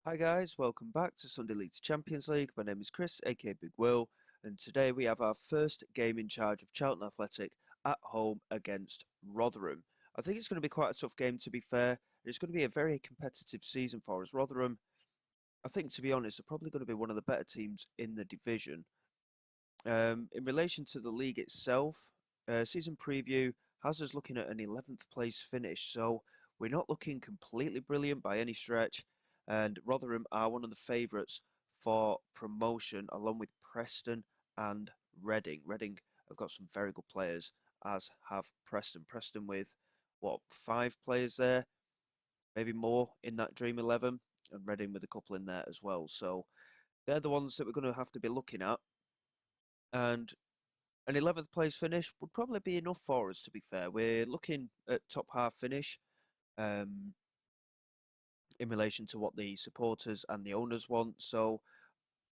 Hi guys, welcome back to Sunday League to Champions League. My name is Chris, aka Big Will, and today we have our first game in charge of Charlton Athletic at home against Rotherham. I think it's going to be quite a tough game to be fair. It's going to be a very competitive season for us. Rotherham, I think to be honest, are probably going to be one of the better teams in the division. In relation to the league itself, season preview has us looking at an 11th place finish, so we're not looking completely brilliant by any stretch. And Rotherham are one of the favourites for promotion, along with Preston and Reading. Reading have got some very good players, as have Preston. Preston with what, 5 players there, maybe more in that Dream 11, and Reading with a couple in there as well. So they're the ones that we're going to have to be looking at. And an 11th place finish would probably be enough for us, to be fair. We're looking at top half finish um, in relation to what the supporters and the owners want. So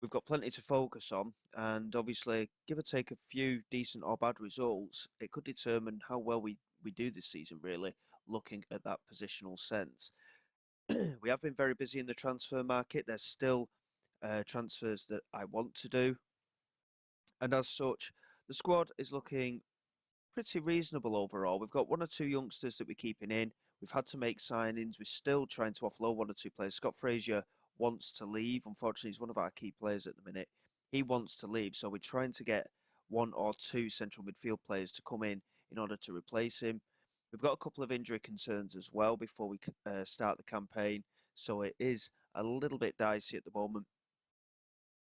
we've got plenty to focus on. And obviously, give or take a few decent or bad results, it could determine how well we do this season, really, looking at that positional sense. We have been very busy in the transfer market. There's still transfers that I want to do. And as such, the squad is looking pretty reasonable overall. We've got one or two youngsters that we're keeping in. We've had to make signings. We're still trying to offload one or two players. Scott Frazier wants to leave. Unfortunately, he's one of our key players at the minute. He wants to leave, so we're trying to get one or two central midfield players to come in order to replace him. We've got a couple of injury concerns as well before we start the campaign, so it is a little bit dicey at the moment.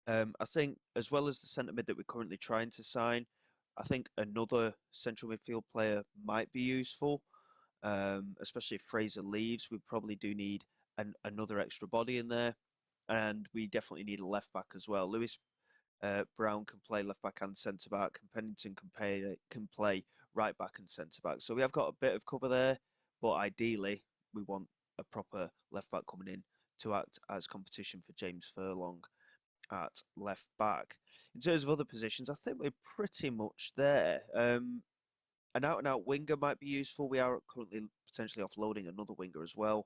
I think as well as the centre mid that we're currently trying to sign, I think another central midfield player might be useful, especially if Fraser leaves. We probably do need another extra body in there, and we definitely need a left back as well. Lewis Brown can play left back and centre back, and Pennington can play right back and centre back. So we have got a bit of cover there, but ideally we want a proper left back coming in to act as competition for James Furlong at left back. In terms of other positions, I think we're pretty much there. An out-and-out winger might be useful. We are currently potentially offloading another winger as well,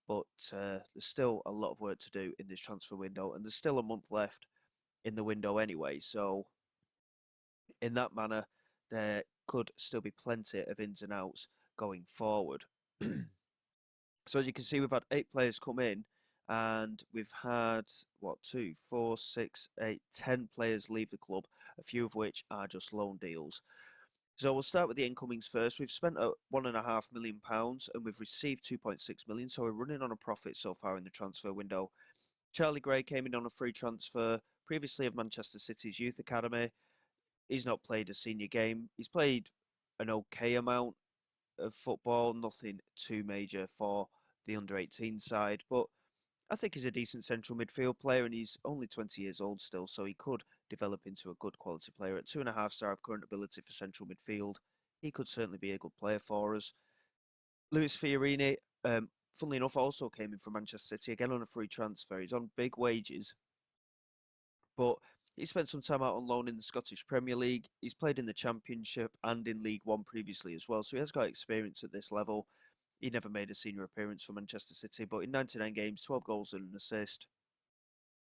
but there's still a lot of work to do in this transfer window, and there's still a month left in the window anyway. So in that manner, there could still be plenty of ins and outs going forward. So as you can see, we've had 8 players come in, and we've had what, 10 players leave the club, a few of which are just loan deals. So we'll start with the incomings first. We've spent £1.5 million and we've received 2.6 million, so we're running on a profit so far in the transfer window. Charlie Gray came in on a free transfer, previously of Manchester City's youth academy. He's not played a senior game. He's played an okay amount of football, nothing too major for the under 18 side, but I think he's a decent central midfield player, and he's only 20 years old still, so he could develop into a good quality player. At 2.5 star of current ability for central midfield, he could certainly be a good player for us. Luis Fiorini, funnily enough, also came in from Manchester City, again on a free transfer. He's on big wages, but he spent some time out on loan in the Scottish Premier League. He's played in the Championship and in League One previously as well, so he has got experience at this level. He never made a senior appearance for Manchester City, but in 99 games, 12 goals and an assist.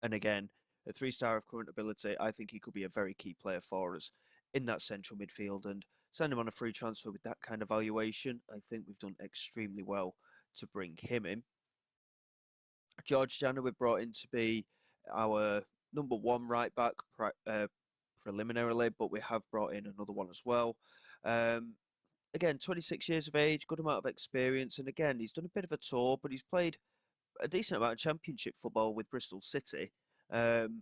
And again, a 3 star of current ability, I think he could be a very key player for us in that central midfield. And send him on a free transfer with that kind of valuation, I think we've done extremely well to bring him in. George Jana we've brought in to be our number one right back preliminarily, but we have brought in another one as well. Um, Again, 26 years of age, good amount of experience, and again, he's done a bit of a tour, but he's played a decent amount of Championship football with Bristol City. Um,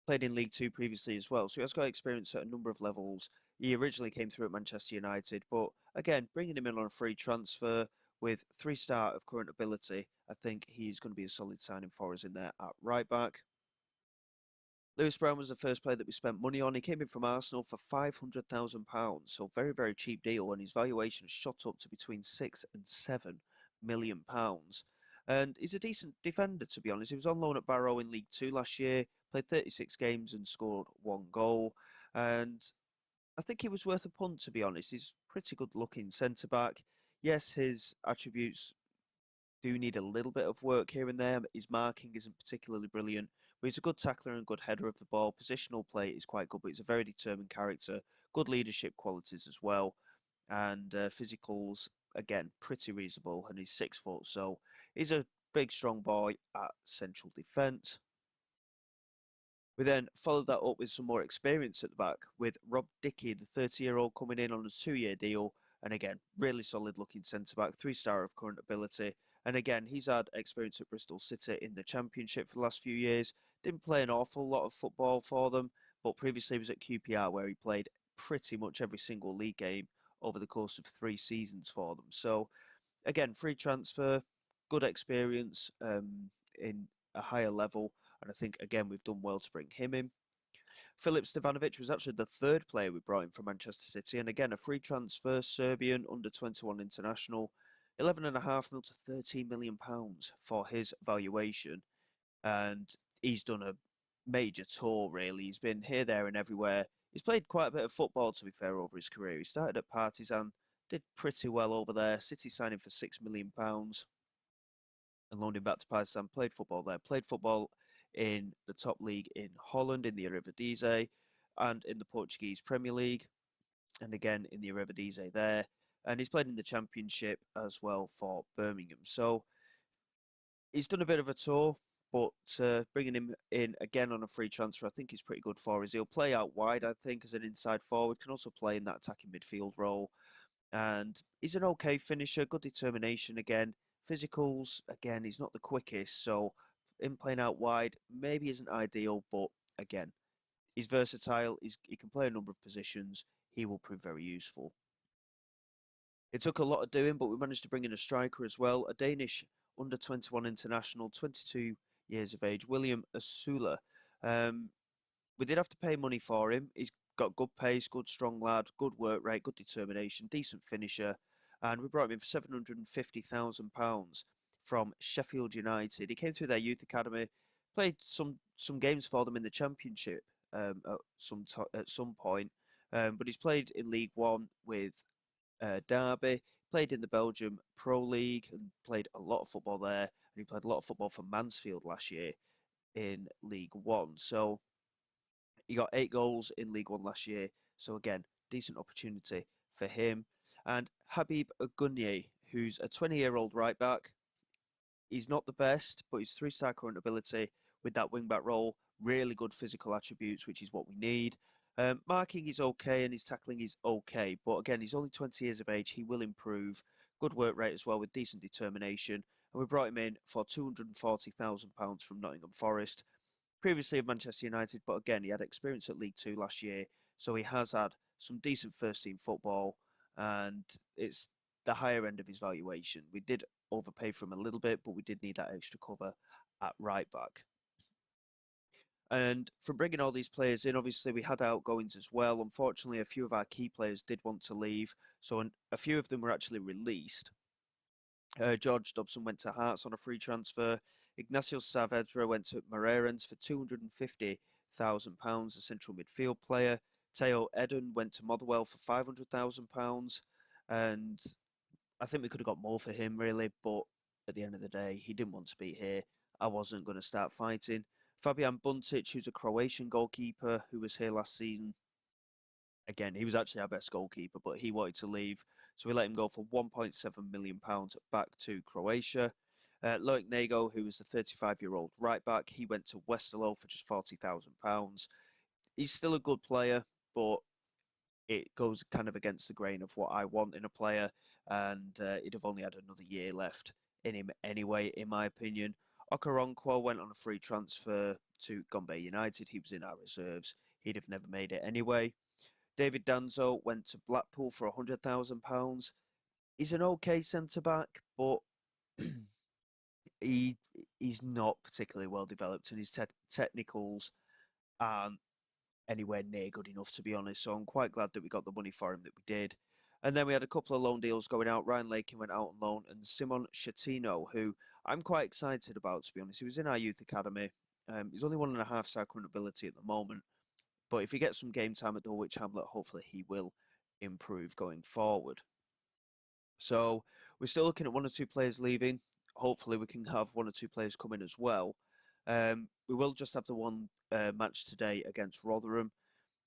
Played in League Two previously as well, so he has got experience at a number of levels. He originally came through at Manchester United, but again, bringing him in on a free transfer with 3 star of current ability, I think he's going to be a solid signing for us in there at right back. Lewis Brown was the first player that we spent money on. He came in from Arsenal for £500,000, so very, very cheap deal, and his valuation shot up to between £6 and £7 million. And he's a decent defender, to be honest. He was on loan at Barrow in League Two last year, played 36 games and scored 1 goal. And I think he was worth a punt, to be honest. He's pretty good looking centre back. Yes, his attributes do need a little bit of work here and there. His marking isn't particularly brilliant, but he's a good tackler and good header of the ball. Positional play is quite good, but he's a very determined character. Good leadership qualities as well, and physicals again pretty reasonable. And he's 6 foot, so he's a big, strong boy at central defence. We then followed that up with some more experience at the back, with Rob Dickey, the 30-year-old, coming in on a 2-year deal. And again, really solid looking centre back, 3-star of current ability. And again, he's had experience at Bristol City in the Championship for the last few years. Didn't play an awful lot of football for them, but previously he was at QPR, where he played pretty much every single league game over the course of 3 seasons for them. So again, free transfer, good experience in a higher level. And I think, again, we've done well to bring him in. Filip Stevanovic was actually the third player we brought in from Manchester City. And again, a free transfer, Serbian, under 21 international, 11.5 mil to £13 million for his valuation. And he's done a major tour, really. He's been here, there, and everywhere. He's played quite a bit of football, to be fair, over his career. He started at Partizan, did pretty well over there. City signed him for £6 million and loaned him back to Partizan. Played football there. Played football in the top league in Holland, in the Eredivisie, and in the Portuguese Premier League, and again in the Eredivisie there. And he's played in the Championship as well for Birmingham. So he's done a bit of a tour, but bringing him in again on a free transfer, I think is pretty good for us. He'll play out wide, I think, as an inside forward. Can also play in that attacking midfield role. And he's an okay finisher, good determination again. Physicals, again, he's not the quickest, so him playing out wide maybe isn't ideal, but again, he's versatile. He can play a number of positions. He will prove very useful. It took a lot of doing, but we managed to bring in a striker as well, a Danish under 21 international, 22 years of age, William Asula. Um, we did have to pay money for him. He's got good pace, good strong lad, good work rate, good determination, decent finisher. And we brought him in for £750,000 from Sheffield United. He came through their youth academy, played some games for them in the Championship at some point. But he's played in League One with Derby, played in the Belgium Pro League and played a lot of football there. And he played a lot of football for Mansfield last year in League One. So he got 8 goals in League One last year. So again, decent opportunity for him. And Habib Agunye, who's a 20-year-old right back. He's not the best, but he's 3-star current ability with that wing back role. Really good physical attributes, which is what we need. Marking is okay and his tackling is okay. But again, he's only 20 years of age. He will improve. Good work rate as well with decent determination. And we brought him in for £240,000 from Nottingham Forest, previously of Manchester United, but again, he had experience at League Two last year, so he has had some decent first team football, and it's the higher end of his valuation. We did overpay for him a little bit, but we did need that extra cover at right back. And from bringing all these players in, obviously we had outgoings as well. Unfortunately, a few of our key players did want to leave, so a few of them were actually released. George Dobson went to Hearts on a free transfer. Ignacio Saavedra went to Moreirense for £250,000, a central midfield player. Theo Eden went to Motherwell for £500,000. And I think we could have got more for him, really. But at the end of the day, he didn't want to be here. I wasn't going to start fighting. Fabian Buntic, who's a Croatian goalkeeper who was here last season, again, he was actually our best goalkeeper, but he wanted to leave. So we let him go for £1.7 million back to Croatia. Loic Nego, who was the 35-year-old right back, he went to Westerlo for just £40,000. He's still a good player, but it goes kind of against the grain of what I want in a player, and he'd have only had another year left in him anyway, in my opinion. Okoronkwo went on a free transfer to Gombe United. He was in our reserves. He'd have never made it anyway. David Danzo went to Blackpool for £100,000. He's an okay centre back, but he he's not particularly well developed, and his technicals aren't anywhere near good enough, to be honest. So I'm quite glad that we got the money for him that we did. And then we had a couple of loan deals going out. Ryan Lakin went out on loan, and Simon Chatino, who I'm quite excited about, to be honest. He was in our youth academy. He's only 1.5-star current ability at the moment. But if he gets some game time at Dulwich Hamlet, hopefully he will improve going forward. So we're still looking at 1 or 2 players leaving. hopefully we can have one or two players come in as well. We will just have the one match today against Rotherham.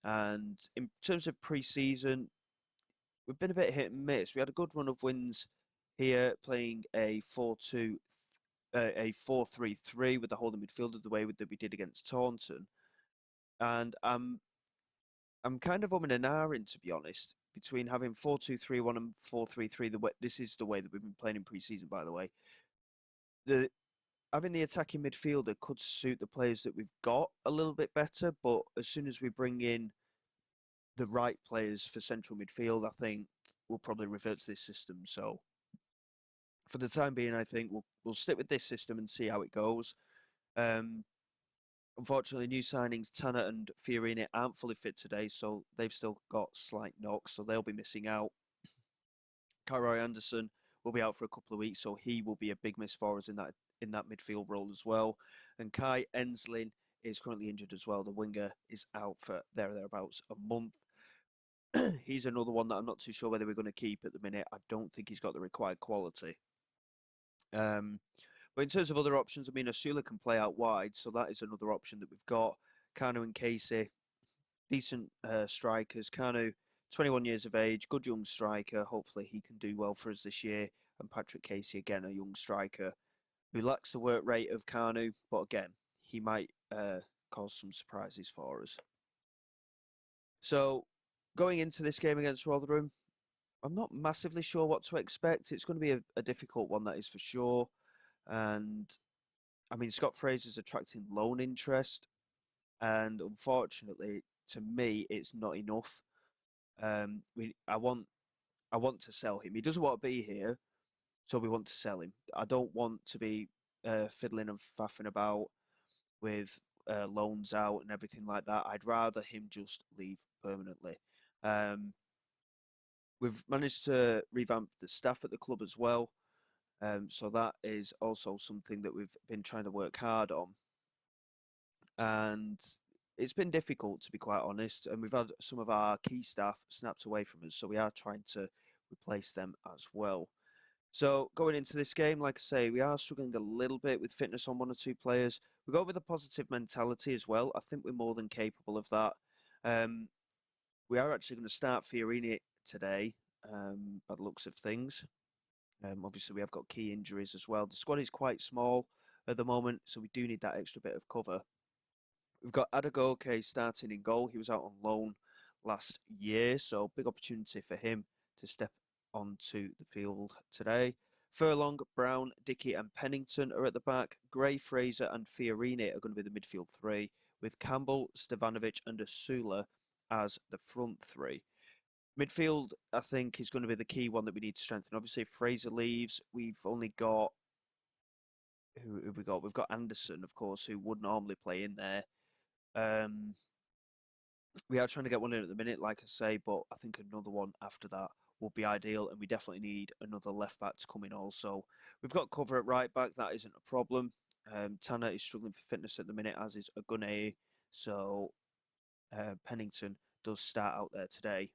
And in terms of pre-season, we've been a bit hit and miss. We had a good run of wins here, playing a 4-3-3 with the holding midfielder the way that we did against Taunton. And I'm kind of umming and ahhing, to be honest, between having 4-2-3-1 and 4-3-3. This is the way that we've been playing in pre-season, by the way. The Having the attacking midfielder could suit the players that we've got a little bit better, but as soon as we bring in the right players for central midfield, I think we'll probably revert to this system. So for the time being, I think we'll stick with this system and see how it goes. Um, Unfortunately, new signings Tanner and Fiorini aren't fully fit today, so they've still got slight knocks, so they'll be missing out. Kyroy Anderson will be out for a couple of weeks, so he will be a big miss for us in that midfield role as well. And Kai Enslin is currently injured as well. The winger is out for thereabouts a month. He's another one that I'm not too sure whether we're going to keep at the minute. I don't think he's got the required quality. But in terms of other options, I mean, Asula can play out wide, so that is another option that we've got. Kanu and Casey, decent strikers. Kanu, 21 years of age, good young striker. Hopefully he can do well for us this year. And Patrick Casey, again, a young striker who lacks the work rate of Kanu, but again, he might cause some surprises for us. So, going into this game against Rotherham, I'm not massively sure what to expect. It's going to be a difficult one, that is for sure. And I mean, Scott Fraser's attracting loan interest, and unfortunately, to me, it's not enough. I want to sell him. He doesn't want to be here, so we want to sell him. I don't want to be fiddling and faffing about with loans out and everything like that. I'd rather him just leave permanently. Um, we've managed to revamp the staff at the club as well. So that is also something that we've been trying to work hard on. And it's been difficult, to be quite honest. And we've had some of our key staff snapped away from us. So we are trying to replace them as well. So going into this game, like I say, we are struggling a little bit with fitness on one or two players. We go with a positive mentality as well. I think we're more than capable of that. We are actually going to start Fiorini today, by the looks of things. Obviously, we have got key injuries as well. The squad is quite small at the moment, so we do need that extra bit of cover. We've got Adagoke starting in goal. He was out on loan last year, so big opportunity for him to step onto the field today. Furlong, Brown, Dickey and Pennington are at the back. Gray, Fraser and Fiorini are going to be the midfield three, with Campbell, Stevanovic and Asula as the front three. Midfield, I think, is going to be the key one that we need to strengthen. Obviously, if Fraser leaves, we've only got... Who have we got? We've got Anderson, of course, who would normally play in there. We are trying to get one in at the minute, like I say, but I think another one after that would be ideal, and we definitely need another left back to come in also. We've got cover at right back, that isn't a problem. Tanner is struggling for fitness at the minute, as is Agunay, so Pennington does start out there today.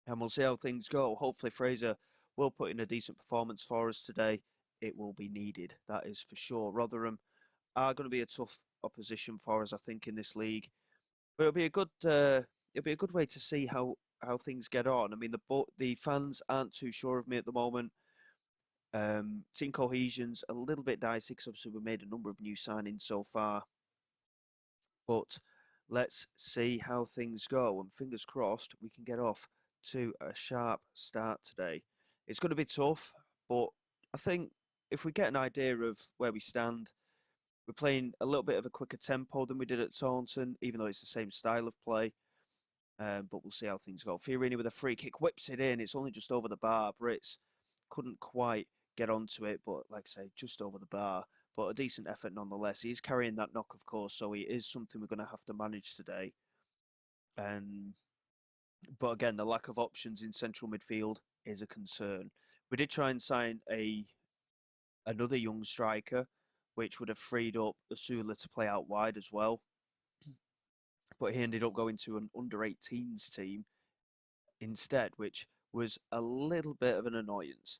And we'll see how things go. Hopefully Fraser will put in a decent performance for us today. It will be needed, that is for sure. Rotherham are going to be a tough opposition for us, I think, in this league. But it'll be a good way to see how things get on. I mean, the fans aren't too sure of me at the moment. Team cohesion's a little bit dicey because obviously we made a number of new signings so far. But let's see how things go, and fingers crossed we can get off to a sharp start today. It's going to be tough, but I think if we get an idea of where we stand, we're playing a little bit of a quicker tempo than we did at Taunton, even though it's the same style of play. But we'll see how things go. Fiorini with a free kick, whips it in. It's only just over the bar. Brits couldn't quite get onto it, but like I say, just over the bar. But a decent effort nonetheless. He's carrying that knock, of course, so he is something we're going to have to manage today. But again, the lack of options in central midfield is a concern. We did try and sign another young striker, which would have freed up Asula to play out wide as well. But he ended up going to an under-18s team instead, which was a little bit of an annoyance.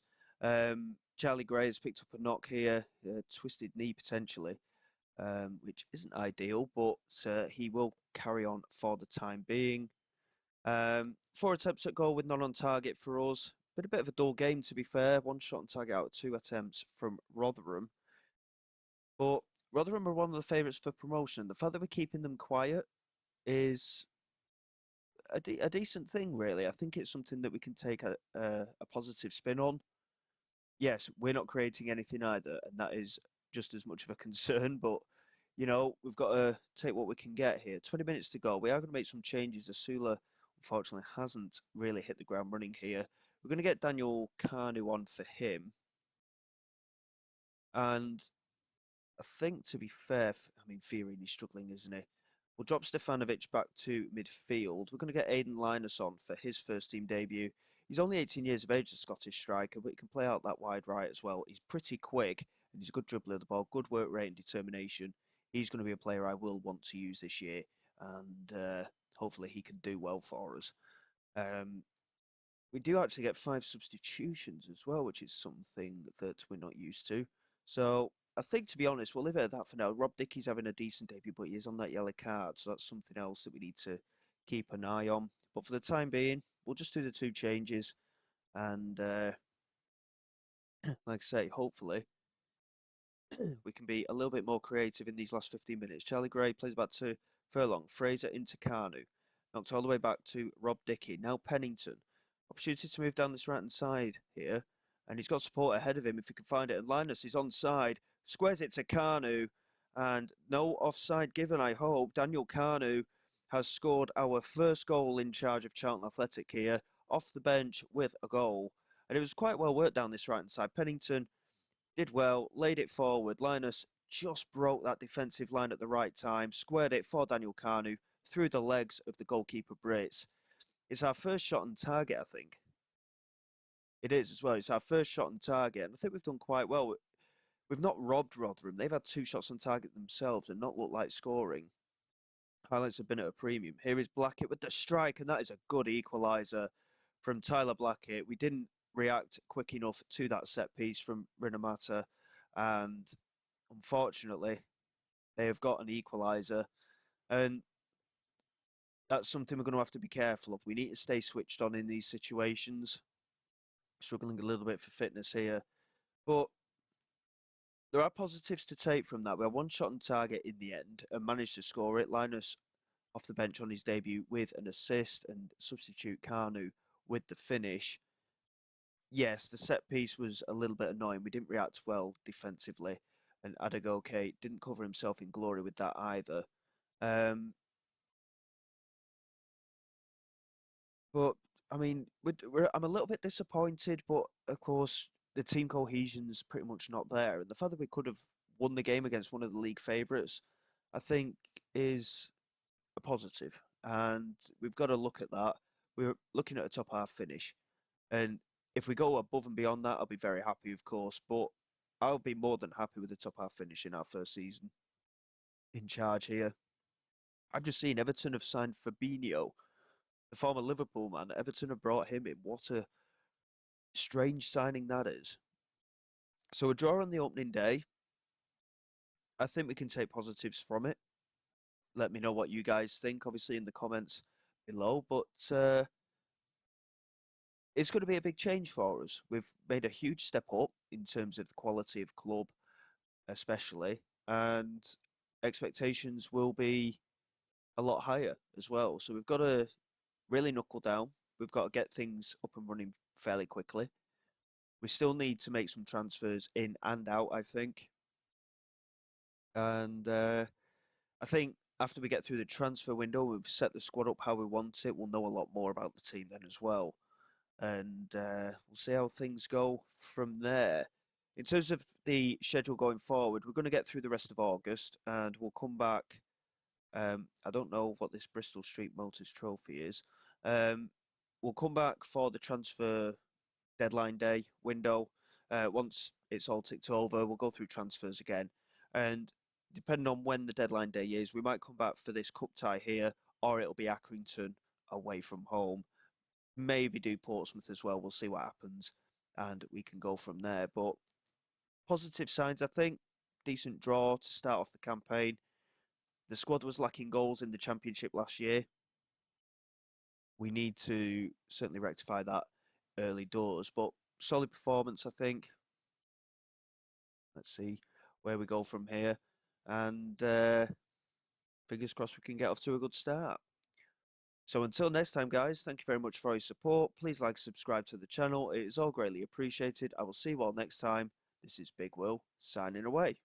Charlie Gray has picked up a knock here, twisted knee potentially, which isn't ideal, but he will carry on for the time being. 4 attempts at goal with none on target for us. Been a bit of a dull game, to be fair. 1 shot on target out of 2 attempts from Rotherham. But Rotherham are one of the favourites for promotion. The fact that we're keeping them quiet is a decent thing, really. I think it's something that we can take a positive spin on. Yes, we're not creating anything either, and that is just as much of a concern. But we've got to take what we can get here. 20 minutes to go. We are going to make some changes. Asula, unfortunately, hasn't really hit the ground running here. We're going to get Daniel Kanu on for him. And I think, to be fair, I mean, Fiorini's struggling, isn't he? We'll drop Stefanovic back to midfield. We're going to get Aidan Linus on for his first team debut. He's only 18 years of age, the Scottish striker, but he can play out that wide right as well. He's pretty quick, and he's a good dribbler of the ball, good work rate and determination. He's going to be a player I will want to use this year, and hopefully he can do well for us. We do actually get 5 substitutions as well, which is something that we're not used to. So I think, to be honest, we'll leave it at that for now. Rob Dickey's having a decent debut, but he is on that yellow card, so that's something else that we need to keep an eye on. But for the time being, we'll just do the 2 changes, and like I say, hopefully we can be a little bit more creative in these last 15 minutes. Charlie Gray plays back to Furlong, Fraser into Kanu, knocked all the way back to Rob Dickey. Now Pennington, opportunity to move down this right hand side here, and he's got support ahead of him if he can find it. And Linus is onside, squares it to Kanu, and no offside given, I hope. Daniel Kanu has scored our first goal in charge of Charlton Athletic here, off the bench with a goal. And it was quite well worked down this right hand side. Pennington did well, laid it forward. Linus just broke that defensive line at the right time, squared it for Daniel Kanu through the legs of the goalkeeper Brits. It's our first shot on target, I think. It is as well. It's our first shot on target, and I think we've done quite well. We've not robbed Rotherham. They've had 2 shots on target themselves and not looked like scoring. Highlights have been at a premium. Here is Blackett with the strike, and that is a good equaliser from Tyler Blackett. We didn't react quick enough to that set piece from Rinamata, and unfortunately, they have got an equaliser, and that's something we're going to have to be careful of. We need to stay switched on in these situations. Struggling a little bit for fitness here, but there are positives to take from that. We had 1 shot on target in the end and managed to score it. Linus off the bench on his debut with an assist, and substitute Kanu with the finish. Yes, the set piece was a little bit annoying. We didn't react well defensively, and Adagoke didn't cover himself in glory with that either. But I mean, I'm a little bit disappointed, but of course the team cohesion's pretty much not there, and the fact that we could have won the game against one of the league favourites, I think, is a positive, and we've got to look at that. We're looking at a top half finish, and if we go above and beyond that, I'll be very happy, of course. But I'll be more than happy with the top half finish in our first season in charge here. I've just seen Everton have signed Fabinho, the former Liverpool man. Everton have brought him in. What a strange signing that is. So a draw on the opening day. I think we can take positives from it. Let me know what you guys think, obviously, in the comments below. But it's going to be a big change for us. We've made a huge step up in terms of the quality of club, especially, and expectations will be a lot higher as well. So we've got to really knuckle down. We've got to get things up and running fairly quickly. We still need to make some transfers in and out, I think. And I think after we get through the transfer window, we've set the squad up how we want it. We'll know a lot more about the team then as well. And we'll see how things go from there. In terms of the schedule going forward, we're going to get through the rest of August and we'll come back. I don't know what this Bristol Street Motors Trophy is. We'll come back for the transfer deadline day window. Once it's all ticked over, we'll go through transfers again. And depending on when the deadline day is, we might come back for this cup tie here, or it'll be Accrington away from home. Maybe do Portsmouth as well. We'll see what happens. and we can go from there. But positive signs, I think. Decent draw to start off the campaign. The squad was lacking goals in the Championship last year. We need to certainly rectify that early doors, but solid performance, I think. Let's see where we go from here. And fingers crossed we can get off to a good start. So until next time, guys, thank you very much for your support. Please like, subscribe to the channel. It is all greatly appreciated. I will see you all next time. This is Big Will, signing away.